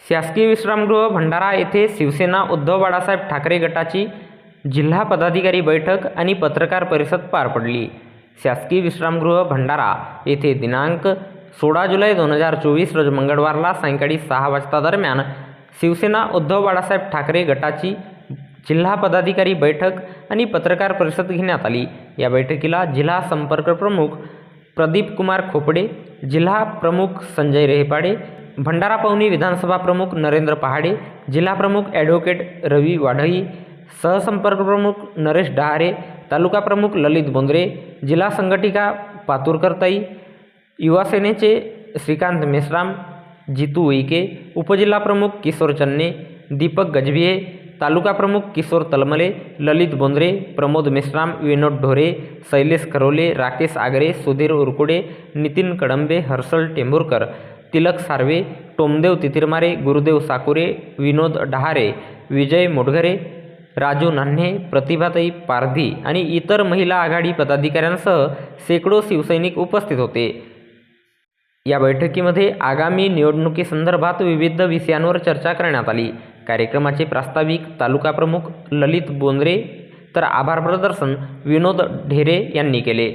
शासकीय विश्रामगृह भंडारा येथे शिवसेना उद्धव बाळासाहेब ठाकरे गटाची जिल्हा पदाधिकारी बैठक आणि पत्रकार परिषद पार पडली। शासकीय विश्रामगृह भंडारा येथे दिनांक 16 जुलै 2024 रोज मंगळवारला सायंकाळी 6 वाजता दरम्यान शिवसेना उद्धव बाळासाहेब ठाकरे गटाची जिल्हा पदाधिकारी बैठक आणि पत्रकार परिषद घेण्यात आली। या बैठकीला जिल्हा संपर्क प्रमुख प्रदीप कुमार खोपडे, जिल्हा प्रमुख संजय रेहपाडे, भंडारा पवनी विधानसभा प्रमुख नरेंद्र पहाडे, जिल्हा प्रमुख ॲडव्होकेट रवी वाढई, सहसंपर्क प्रमुख नरेश डहारे, तालुका प्रमुख ललित बोंद्रे, जिल्हा संघटिका पातुरकरताई, युवा सेनेचे श्रीकांत मेश्राम, जितू उईके, उपजिल्हा प्रमुख किशोर चन्ने, दीपक गजभिये, तालुका प्रमुख किशोर तलमले, ललित बोंद्रे, प्रमोद मेश्राम, विनोद ढोरे, शैलेश खरोले, राकेश आगरे, सुधीर उरकुडे, नितीन कडंबे, हर्षल टेंभुरकर, तिलक सार्वे, टोमदेव तितिरमारे, गुरुदेव साकुरे, विनोद डहारे, विजय मोडघरे, राजू नान्हे, प्रतिभाताई पारधी आणि इतर महिला आघाडी पदाधिकाऱ्यांसह शेकडो शिवसैनिक उपस्थित होते। या बैठकीमध्ये आगामी निवडणुकीसंदर्भात विविध विषयांवर चर्चा करण्यात आली। कार्यक्रमाचे प्रास्ताविक तालुका प्रमुख ललित बोंद्रे तर आभार प्रदर्शन विनोद ढेरे यांनी केले।